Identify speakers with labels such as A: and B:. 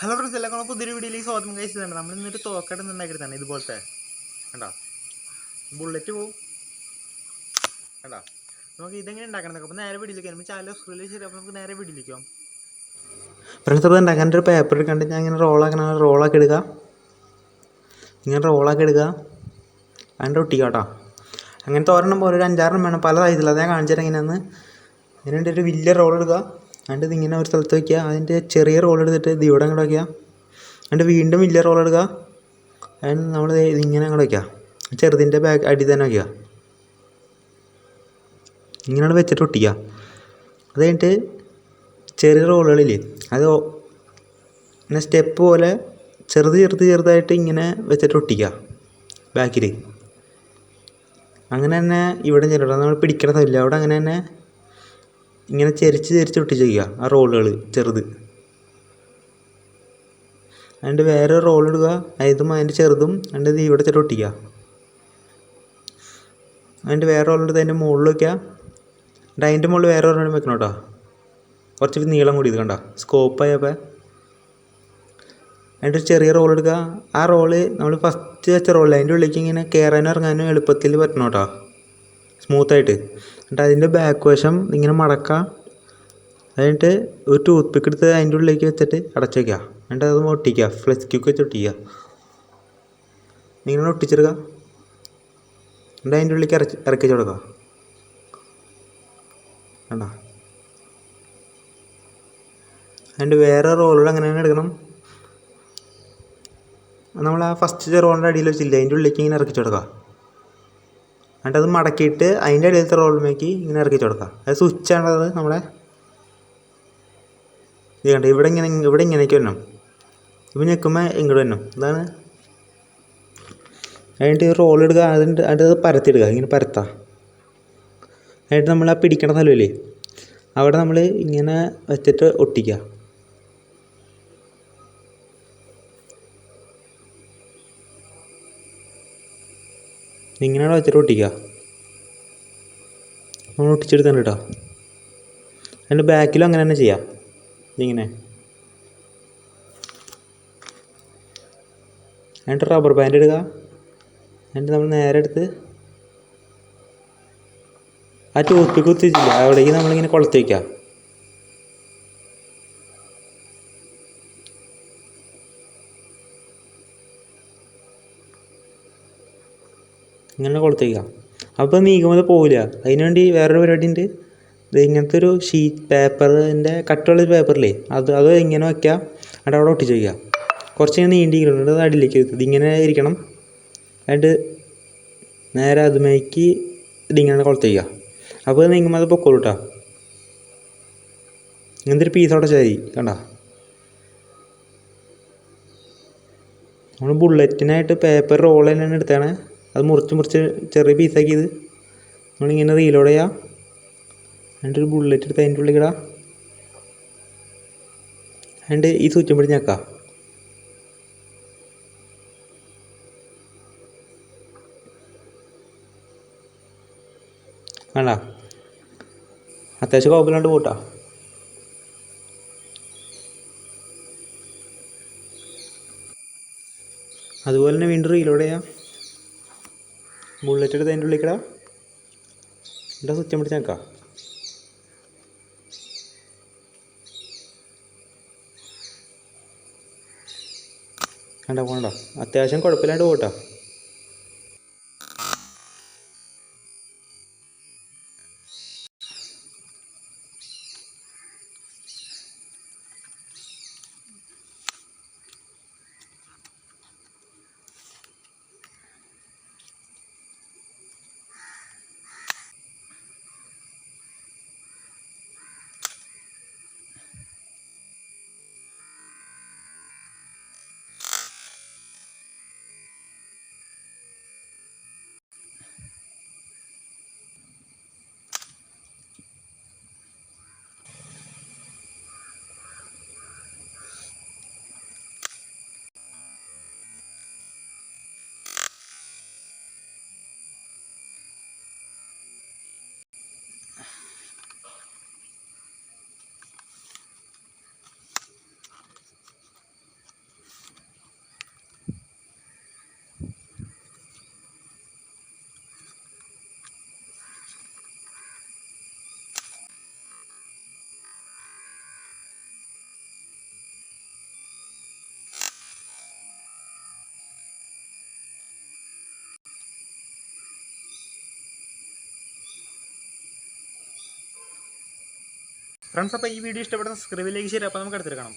A: Hello friends, എല്ലാം പുതിയൊരു വീഡിയോയിലേക്ക് സ്വാഗതം കഴിച്ചതാണ്. നമ്മൾ ഇന്നൊരു തോക്കട ഉണ്ടാക്കിയിട്ടാണ് ഇതുപോലത്തെ കണ്ടോ, ബുള്ളറ്റ് പോവും കണ്ടോ. നമുക്ക് ഇതെങ്ങനെ ഉണ്ടാക്കണം അപ്പോൾ നേരെ വീട്ടിലേക്ക് വരുമ്പോൾ ചാനൽ സബ്സ്ക്രൈബ് ചെയ്ത് അപ്പോൾ നമുക്ക് നേരെ വീട്ടിലേക്കാം. ഫ്രണ്ട്സ്, അപ്പോൾ ഉണ്ടാക്കാൻ ഒരു പേപ്പർ എടുക്കാണ്ട് ഞാൻ ഇങ്ങനെ റോളാക്കി എടുക്കുക. ഇങ്ങനെ റോളാക്കി എടുക്കുക, അതിൻ്റെ ഒട്ടിക്കുക കേട്ടോ. അങ്ങനത്തെ ഒരെണ്ണം പോലെ ഒരു 5-6 വേണം, പല സൈസിൽ. അത് ഞാൻ കാണിച്ചു തരാം എങ്ങനെയാണെന്ന്. അതിനുവേണ്ടി ഒരു വലിയ റോൾ എടുക്കുക, അതിൻ്റെ ഇതിങ്ങനെ ഒരു സ്ഥലത്ത് വയ്ക്കുക. അതിൻ്റെ ചെറിയ റോൾ എടുത്തിട്ട് ഇത് ഇവിടെ അങ്ങോട്ട് വയ്ക്കുക. അതിൻ്റെ വീണ്ടും വലിയ റോൾ എടുക്കുക, അതിന് നമ്മൾ ഇതിങ്ങനെ അങ്ങോട്ട് വയ്ക്കുക. ചെറുതിൻ്റെ അടി തന്നെ വയ്ക്കുക. ഇങ്ങനെയാണ് വെച്ചിട്ട് ഒട്ടിക്കുക. അത് കഴിഞ്ഞിട്ട് ചെറിയ റോളുകളില്ലേ, അത് ഇങ്ങനെ സ്റ്റെപ്പ് പോലെ ചെറുതായിട്ട് ഇങ്ങനെ വെച്ചിട്ട് ഒട്ടിക്കുക ബാക്കിൽ. അങ്ങനെ തന്നെ ഇവിടെ ചെറുതാണ് നമ്മൾ പിടിക്കണതില്ല, അവിടെ അങ്ങനെ തന്നെ ഇങ്ങനെ ചെരിച്ച് ഒട്ടിച്ച് വയ്ക്കുക ആ റോളുകൾ ചെറുത്. അതിൻ്റെ വേറെ റോൾ ഇടുക, അതും അതിൻ്റെ ചെറുതും അതിൻ്റെ ഇത് ഇവിടെ ചെറുത് ഒട്ടിക്കുക. അതിൻ്റെ വേറെ റോൾ എടുത്ത് അതിൻ്റെ മുകളിൽ വയ്ക്കുക. അതിൻ്റെ മുകളിൽ വേറെ ഒരെണ്ണം വെക്കണം കേട്ടോ, കുറച്ച് നീളം കൂടി. ഇത് കണ്ട സ്കോപ്പായപ്പോൾ. അതിൻ്റെ ഒരു ചെറിയ റോൾ എടുക്കുക. ആ റോള് നമ്മൾ ഫസ്റ്റ് വെച്ച റോളിൽ അതിൻ്റെ ഉള്ളിലേക്ക് ഇങ്ങനെ കയറാനും ഇറങ്ങാനും എളുപ്പത്തിൽ പറ്റണം കേട്ടോ, സ്മൂത്തായിട്ട്. എന്നിട്ട് അതിൻ്റെ ബാക്ക് വശം ഇങ്ങനെ മടക്കുക. എന്നിട്ട് ഒരു ടൂത്ത് പിക്ക് എടുത്ത് അതിൻ്റെ ഉള്ളിലേക്ക് വെച്ചിട്ട് അടച്ചു വയ്ക്കുക. എന്നിട്ട് അത് ഒട്ടിക്കുക, ഫ്ലെക്സ് ക്യൂക്ക് വെച്ച് ഒട്ടിക്കുക. ഇങ്ങനെ ഒട്ടിച്ചെടുക്കുക. എന്നിട്ട് അതിൻ്റെ ഉള്ളിലേക്ക് ഇറക്കി കൊടുക്കുക. കണ്ടോ, അതിൻ്റെ വേറെ റോളുകൾ അങ്ങനെ തന്നെ എടുക്കണം. നമ്മൾ ആ ഫസ്റ്റ് റോളിൻ്റെ അടിയിൽ വെച്ചില്ല, അതിൻ്റെ ഉള്ളിലേക്ക് ഇങ്ങനെ ഇറക്കി കൊടുക്കുക. എന്നിട്ട് അത് മടക്കിയിട്ട് അതിൻ്റെ അടിയിലത്തെ റോളിലേക്ക് ഇങ്ങനെ ഇറക്കി കൊടുക്കുക. അത് സ്വിച്ചാണത് നമ്മളെ. ഇത് കണ്ടോ, ഇവിടെ ഇങ്ങനെയൊക്കെ വരണം. ഇപ്പം ഞെക്കുമ്പോൾ ഇങ്ങോട്ട് വരണം. ഇതാണ്. അതിൻ്റെ റോൾ എടുക്കുക, അത് പരത്തിയിടുക, ഇങ്ങനെ പരത്താം. എന്നിട്ട് നമ്മൾ ആ പിടിക്കണ സ്ഥലമില്ലേ, അവിടെ നമ്മൾ ഇങ്ങനെ വെച്ചിട്ട് ഒട്ടിക്കുക. ഇങ്ങനെയാണ് വെച്ചിട്ട് ഒട്ടിക്കുക. നമ്മൾ ഒട്ടിച്ചെടുത്താണ് കേട്ടോ. അതിൻ്റെ ബാക്കിലും അങ്ങനെ തന്നെ ചെയ്യാം. ഇതിങ്ങനെ എന്നിട്ട് റബ്ബർ ബാൻഡ് ഇടുക. എന്നിട്ട് നമ്മൾ നേരെ എടുത്ത് ആ ടൂത്ത് കുത്തിച്ചില്ല അവിടേക്ക് നമ്മളിങ്ങനെ കൊളുത്തി വയ്ക്കുക. ഇങ്ങനെ കൊളുത്തി വയ്ക്കുക. അപ്പോൾ നീക്കുമ്പോൾ പോവില്ല. അതിനുവേണ്ടി വേറൊരു പരിപാടി ഉണ്ട്. ഇത് ഇങ്ങനത്തെ ഒരു ഷീറ്റ് പേപ്പറിൻ്റെ കട്ടുള്ള പേപ്പറില്ലേ, അത് ഇങ്ങനെ വയ്ക്കുക. എന്നിട്ട് അവിടെ ഒട്ടിച്ച് വയ്ക്കുക. കുറച്ച് ഇങ്ങനെ നീണ്ടിരിക്കുന്നുണ്ട്, അത് അടിയിലേക്ക് ഇതിങ്ങനെ ഇരിക്കണം. എന്നിട്ട് നേരെ അതുമേക്ക് ഇതിങ്ങനെ കൊളുത്തി വയ്ക്കുക. അപ്പോൾ അത് നീങ്ങുമ്പോൾ അത് പൊക്കോളൂ കേട്ടോ. ഇങ്ങനത്തെ ഒരു പീസ് അവിടെ ചാരി കണ്ട. നമ്മൾ ബുള്ളറ്റിനായിട്ട് പേപ്പർ റോൾ തന്നെയാണ് എടുത്താണ്. അത് മുറിച്ച് ചെറിയ പീസാക്കിയത് നമ്മളിങ്ങനെ റീലോഡ് ചെയ്യുക. എന്നിട്ട് ഒരു ബുള്ളറ്റ് എടുത്ത് അതിൻ്റെ ഉള്ളിൽ ഇടുക. എന്നിട്ട് ഈ സ്വിച്ചും പിടിച്ച് ഞെക്കുക. വേണ്ട, അത്യാവശ്യം കുഴപ്പമില്ലാണ്ട് പോട്ടാ. അതുപോലെ തന്നെ വീണ്ടും റീലോഡ് ചെയ്യാം. ബുള്ളറ്റ് എടുത്ത് അതിൻ്റെ ഉള്ളിൽ ഇടാം. എന്നിട്ട് സ്വിച്ചും പിടിച്ച് ഞെക്കാം. പോകണ്ട, അത്യാവശ്യം കുഴപ്പമില്ലാണ്ട് പോട്ടാ. ഫ്രണ്ട്സ്, അപ്പോൾ ഈ വീഡിയോ ഇഷ്ടപ്പെടുന്ന സബ്സ്ക്രൈബിലേക്ക് ശരി. അപ്പോൾ നമുക്ക് അടുത്തെടുക്കണം.